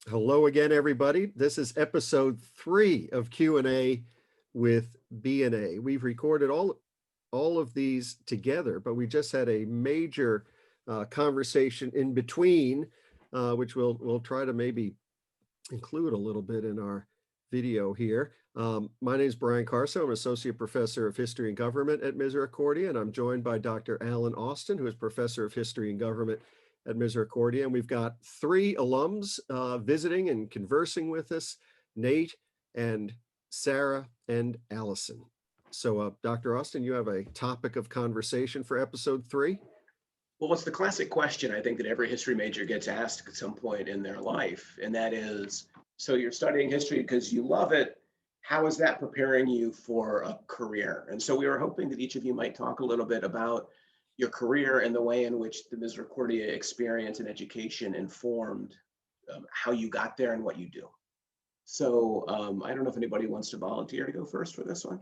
Hello again, everybody. This is episode 3 of Q&A with B&A. We've recorded all of these together, but we just had a major conversation in between, which we'll try to maybe include a little bit in our video here. My name is Brian Carso. I'm Associate Professor of History and Government at Misericordia, and I'm joined by Dr. Alan Austin, who is Professor of History and Government at Misericordia. And we've got 3 alums visiting and conversing with us, Nate and Sarah and Allison. So Dr. Austin, you have a topic of conversation for episode 3? Well, it's the classic question I think that every history major gets asked at some point in their life. And that is, so you're studying history because you love it. How is that preparing you for a career? And so we were hoping that each of you might talk a little bit about your career and the way in which the Misericordia experience and education informed how you got there and what you do. So I don't know if anybody wants to volunteer to go first for this one.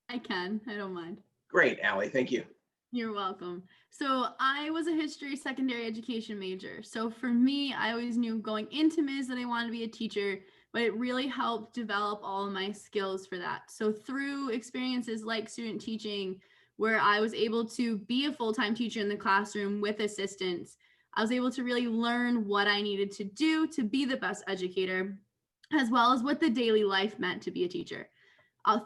I can, I don't mind. Great, Allie, thank you. You're welcome. So I was a history secondary education major. So for me, I always knew going into Ms. that I wanted to be a teacher, but it really helped develop all of my skills for that. So through experiences like student teaching, where I was able to be a full-time teacher in the classroom with assistants, I was able to really learn what I needed to do to be the best educator, as well as what the daily life meant to be a teacher.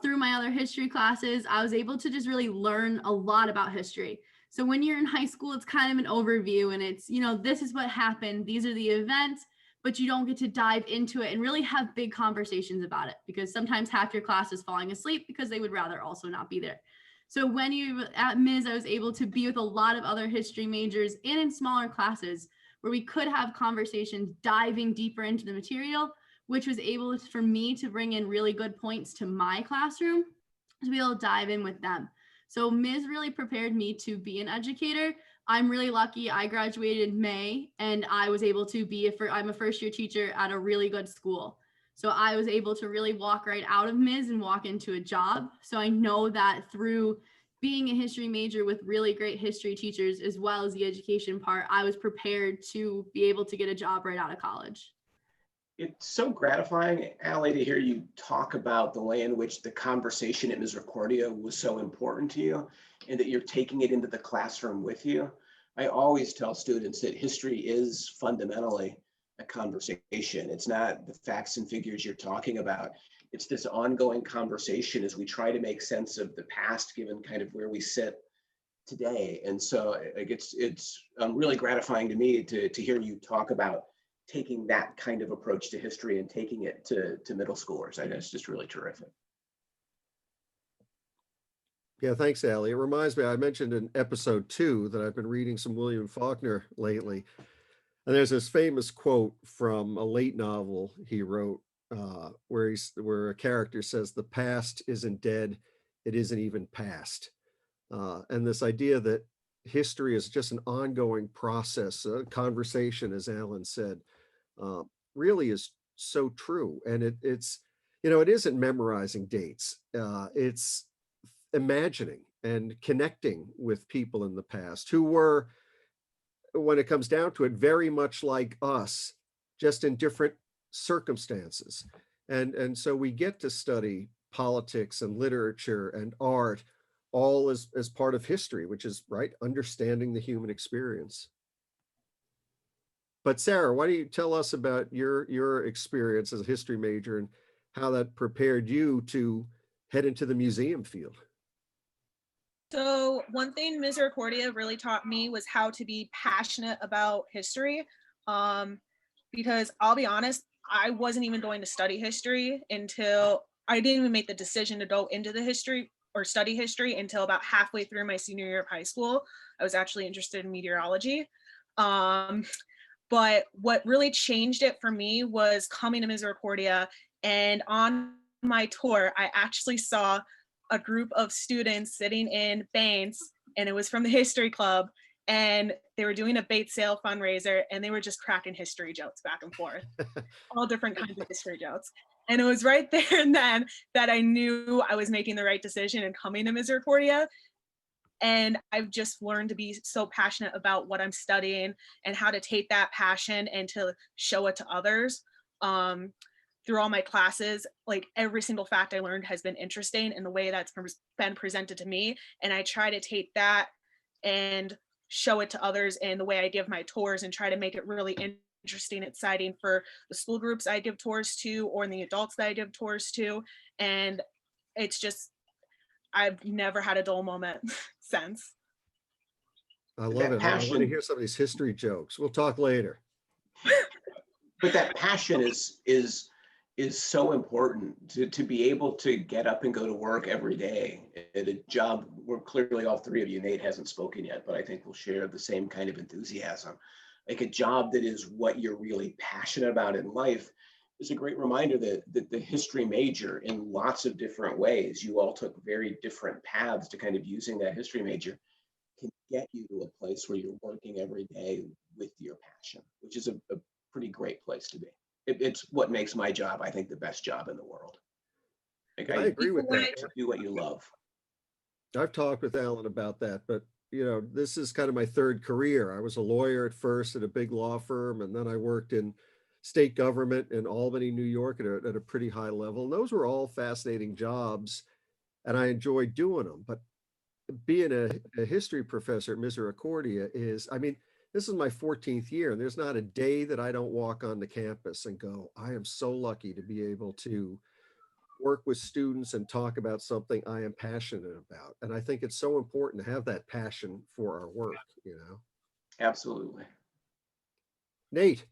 Through my other history classes, I was able to just really learn a lot about history. So when you're in high school, it's kind of an overview and it's, this is what happened. These are the events, but you don't get to dive into it and really have big conversations about it, because sometimes half your class is falling asleep because they would rather also not be there. So when you at Ms., I was able to be with a lot of other history majors and in smaller classes where we could have conversations diving deeper into the material, which was able for me to bring in really good points to my classroom to be able to dive in with them. So Ms. really prepared me to be an educator. I'm really lucky. I graduated in May and I was able to I'm a first year teacher at a really good school. So I was able to really walk right out of Ms. and walk into a job. So I know that through being a history major with really great history teachers, as well as the education part, I was prepared to be able to get a job right out of college. It's so gratifying, Allie, to hear you talk about the way in which the conversation at Misericordia was so important to you and that you're taking it into the classroom with you. I always tell students that history is fundamentally a conversation. It's not the facts and figures you're talking about. It's this ongoing conversation as we try to make sense of the past, given kind of where we sit today. And so it's really gratifying to me to hear you talk about taking that kind of approach to history and taking it to middle schoolers. I know it's just really terrific. Yeah, thanks, Allie. It reminds me, I mentioned in episode 2 that I've been reading some William Faulkner lately. And there's this famous quote from a late novel he wrote where a character says, "The past isn't dead, it isn't even past." And this idea that history is just an ongoing process, a conversation, as Alan said, really is so true. And it isn't memorizing dates. It's imagining and connecting with people in the past who were, when it comes down to it, very much like us, just in different circumstances. And so we get to study politics and literature and art all as part of history, which is, right, understanding the human experience. But Sarah, why don't you tell us about your experience as a history major and how that prepared you to head into the museum field? So one thing Misericordia really taught me was how to be passionate about history, because I'll be honest, I wasn't even going to study history until I didn't even make the decision to go into the history or study history until about halfway through my senior year of high school. I was actually interested in meteorology. But what really changed it for me was coming to Misericordia, and on my tour, I actually saw a group of students sitting in banks, and it was from the history club, and they were doing a bait sale fundraiser, and they were just cracking history jokes back and forth, all different kinds of history jokes. And it was right there and then that I knew I was making the right decision and coming to Misericordia. And I've just learned to be so passionate about what I'm studying and how to take that passion and to show it to others. Through all my classes, like every single fact I learned has been interesting in the way that's been presented to me. And I try to take that and show it to others in the way I give my tours and try to make it really interesting, exciting for the school groups I give tours to or in the adults that I give tours to. And it's just, I've never had a dull moment since. I love That it. I want to passion, hear some of these history jokes. We'll talk later. but that passion is so important to be able to get up and go to work every day at a job where clearly all three of you, Nate hasn't spoken yet, but I think we'll share the same kind of enthusiasm. Like a job that is what you're really passionate about in life is a great reminder that the history major, in lots of different ways, you all took very different paths to kind of using that history major, can get you to a place where you're working every day with your passion, which is a pretty great place to be. It's what makes my job, I think, the best job in the world. Like I I agree with that. do what you love. I've talked with Alan about that, but this is kind of my third career. I was a lawyer at first at a big law firm, and then I worked in state government in Albany, New York at a pretty high level. And those were all fascinating jobs, and I enjoyed doing them. But being a history professor at Misericordia this is my 14th year, and there's not a day that I don't walk on the campus and go, I am so lucky to be able to work with students and talk about something I am passionate about. And I think it's so important to have that passion for our work. Absolutely. Nate.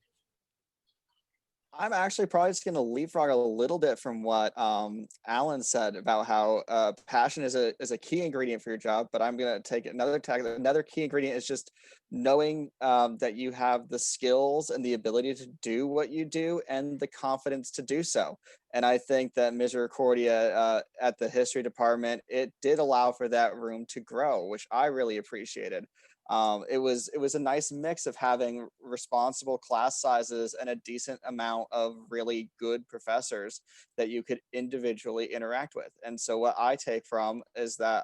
I'm actually probably just going to leapfrog a little bit from what Alan said about how passion is a key ingredient for your job, but I'm going to take another tag. Another key ingredient is just knowing that you have the skills and the ability to do what you do and the confidence to do so. And I think that Misericordia at the history department, it did allow for that room to grow, which I really appreciated. It was a nice mix of having responsible class sizes and a decent amount of really good professors that you could individually interact with. And so what I take from is that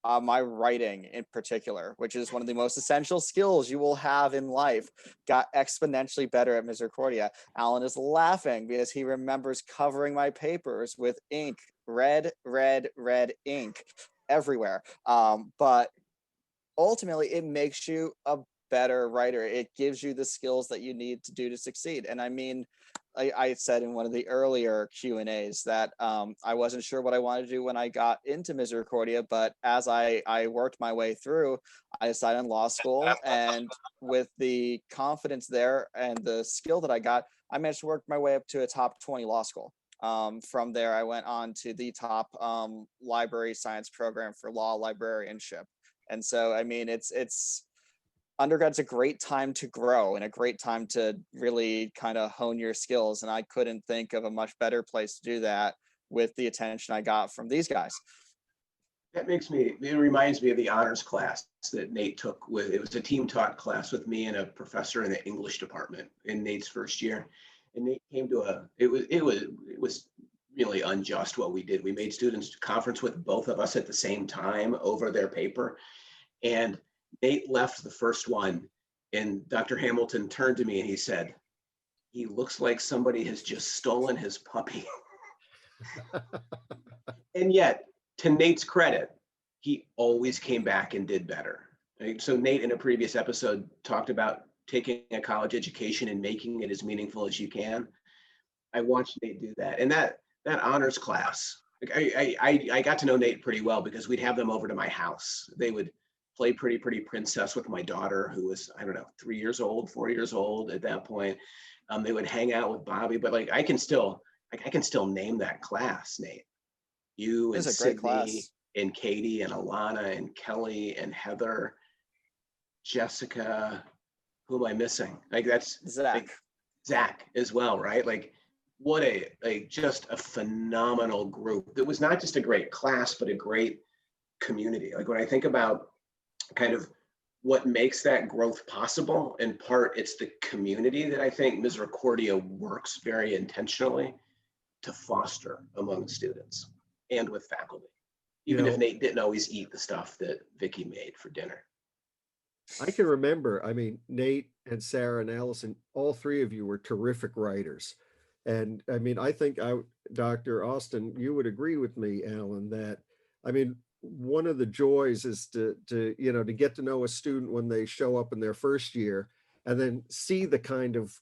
my writing in particular, which is one of the most essential skills you will have in life, got exponentially better at Misericordia. Alan is laughing because he remembers covering my papers with ink, red ink everywhere. But ultimately it makes you a better writer. It gives you the skills that you need to do to succeed. And I mean, I said in one of the earlier Q&As that I wasn't sure what I wanted to do when I got into Misericordia, but as I worked my way through, I decided on law school, and with the confidence there and the skill that I got, I managed to work my way up to a top 20 law school. From there, I went on to the top library science program for law librarianship. And so, I mean, it's undergrad's a great time to grow and a great time to really kind of hone your skills. And I couldn't think of a much better place to do that with the attention I got from these guys. It reminds me of the honors class that Nate took it was a team taught class with me and a professor in the English department in Nate's first year. And Nate came to it was really unjust what we did. We made students conference with both of us at the same time over their paper. And Nate left the first one, and Dr. Hamilton turned to me and he said, "He looks like somebody has just stolen his puppy." And yet, to Nate's credit, he always came back and did better. Right? So Nate, in a previous episode, talked about taking a college education and making it as meaningful as you can. I watched Nate do that. And that honors class, like I got to know Nate pretty well because we'd have them over to my house. They would play Pretty Princess with my daughter, who was, I don't know, 3 years old, 4 years old at that point. They would hang out with Bobby, but I can still name that class, Nate. You and Sydney and Katie and Alana and Kelly and Heather, Jessica. Who am I missing? That's Zach. Zach as well, right? What just a phenomenal group. That was not just a great class, but a great community. When I think about kind of what makes that growth possible, in part, it's the community that I think Misericordia works very intentionally to foster among students and with faculty. You even if know, Nate didn't always eat the stuff that Vicky made for dinner. I can remember, I mean, Nate and Sarah and Allison, all three of you were terrific writers. And I mean, I think Dr. Austin, you would agree with me, Alan, that I mean, one of the joys is to get to know a student when they show up in their first year and then see the kind of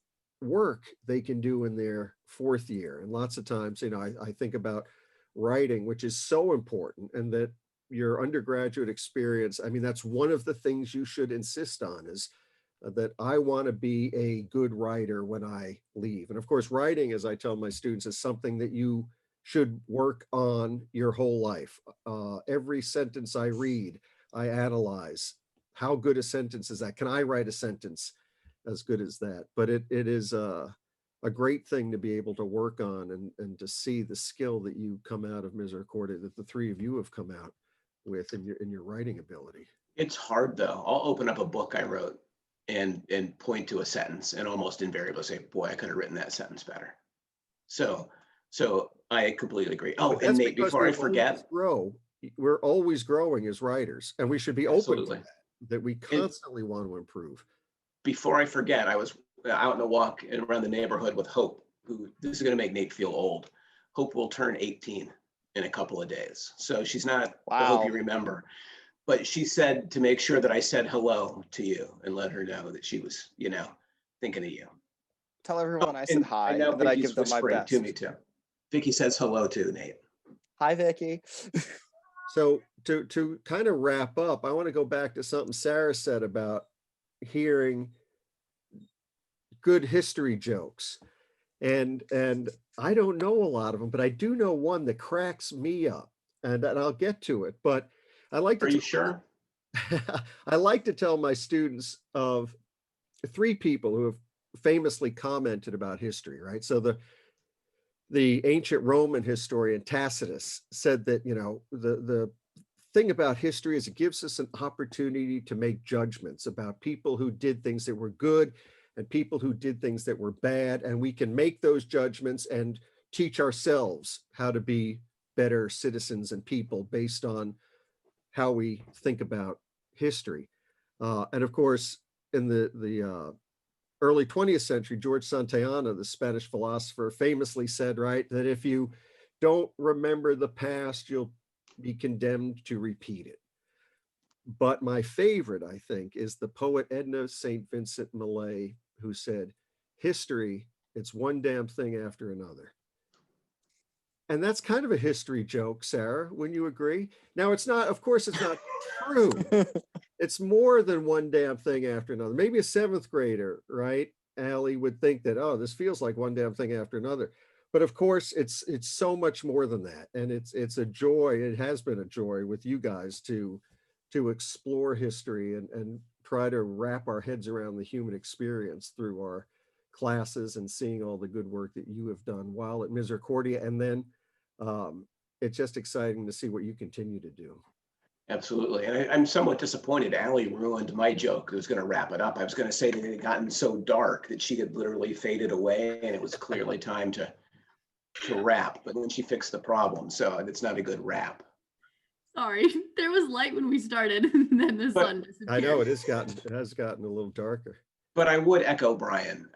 work they can do in their fourth year. And lots of times, I think about writing, which is so important, and that your undergraduate experience, I mean, that's one of the things you should insist on is that I want to be a good writer when I leave. And of course, writing, as I tell my students, is something that you should work on your whole life. Every sentence I read, I analyze. How good a sentence is that? Can I write a sentence as good as that? But it is a great thing to be able to work on, and to see the skill that you come out of Misericordia, that the three of you have come out with in your writing ability. It's hard though. I'll open up a book I wrote and point to a sentence and almost invariably say, boy, I could have written that sentence better. So I completely agree. Oh, But and that's Nate, because before I we always forget, grow. We're always growing as writers, and we should be open to absolutely. that we And constantly want to improve. before I forget, I was out on a walk around the neighborhood with Hope, who, this is going to make Nate feel old. Hope will turn 18 in a couple of days. So she's not the Hope Wow. you remember. But she said to make sure that I said hello to you and let her know that she was, thinking of you. Tell everyone I said And hi now and that I Vicky's give them my whispering to best. me too. Vicky says hello to Nate. Hi, Vicky. So to kind of wrap up, I want to go back to something Sarah said about hearing good history jokes. And I don't know a lot of them, but I do know one that cracks me up, and I'll get to it. But I like to Are you sure? I like to tell my students of three people who have famously commented about history, right? So the ancient Roman historian Tacitus said that, the thing about history is it gives us an opportunity to make judgments about people who did things that were good and people who did things that were bad. And we can make those judgments and teach ourselves how to be better citizens and people based on how we think about history. And of course, in the early 20th century, George Santayana, the Spanish philosopher, famously said, right, that if you don't remember the past, you'll be condemned to repeat it. But my favorite, I think, is the poet Edna St. Vincent Millay, who said, history, it's one damn thing after another. And that's kind of a history joke, Sarah, wouldn't you agree? Now, it's not, of course, it's not true. It's more than one damn thing after another. Maybe a seventh grader, right, Allie, would think that, oh, this feels like one damn thing after another. But of course, it's so much more than that. And it's a joy. It has been a joy with you guys to explore history and try to wrap our heads around the human experience through our classes and seeing all the good work that you have done while at Misericordia. And then it's just exciting to see what you continue to do. Absolutely. And I'm somewhat disappointed. Allie ruined my joke. It was going to wrap it up. I was going to say that it had gotten so dark that she had literally faded away and it was clearly time to wrap, but then she fixed the problem. So it's not a good wrap. Sorry, there was light when we started, and then the But sun disappeared. I know it has gotten a little darker. But I would echo Brian.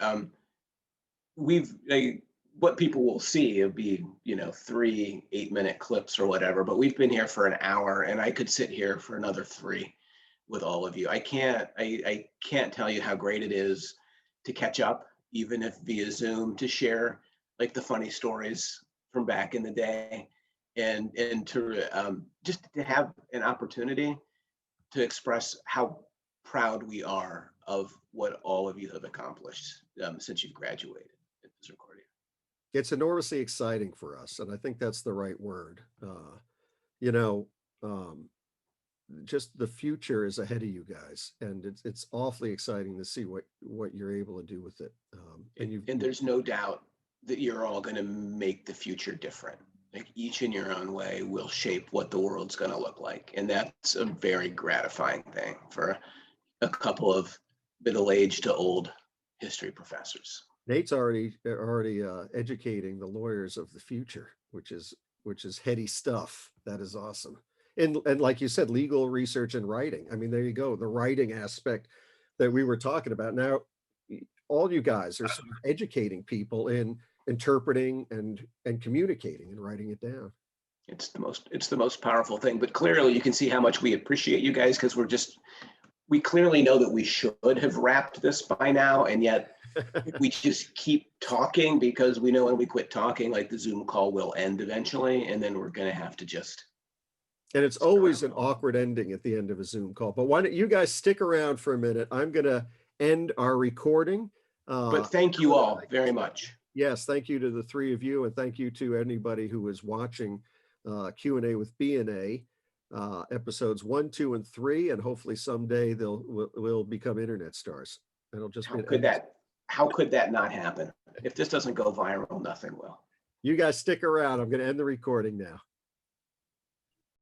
What people will see will be 3 8-minute clips or whatever, but we've been here for an hour and I could sit here for another 3 with all of you. I can't tell you how great it is to catch up, even if via Zoom, to share like the funny stories from back in the day, and to just to have an opportunity to express how proud we are of what all of you have accomplished since you've graduated at Misericordia. It's enormously exciting for us, and I think that's the right word. You know, just the future is ahead of you guys, and it's awfully exciting to see what you're able to do with it. And there's no doubt that you're all going to make the future different. Like each in your own way will shape what the world's going to look like, and that's a very gratifying thing for a couple of middle-aged to old history professors. Nate's already educating the lawyers of the future, which is heady stuff. That is awesome. and like you said, legal research and writing. I mean, there you go, the writing aspect that we were talking about. Now, all you guys are sort of educating people in interpreting and communicating and writing it down. It's the most powerful thing. But clearly you can see how much we appreciate you guys, because we clearly know that we should have wrapped this by now, and yet we just keep talking because we know when we quit talking, like the Zoom call will end eventually, and then we're gonna have to just. And it's always an awkward ending at the end of a Zoom call. But why don't you guys stick around for a minute? I'm gonna end our recording. But thank you all very much. Yes, thank you to the three of you, and thank you to anybody who is watching Q&A with B&A episodes 1, 2, and 3, and hopefully someday will become internet stars. It'll just How could that not happen? If this doesn't go viral, nothing will. You guys stick around. I'm going to end the recording now.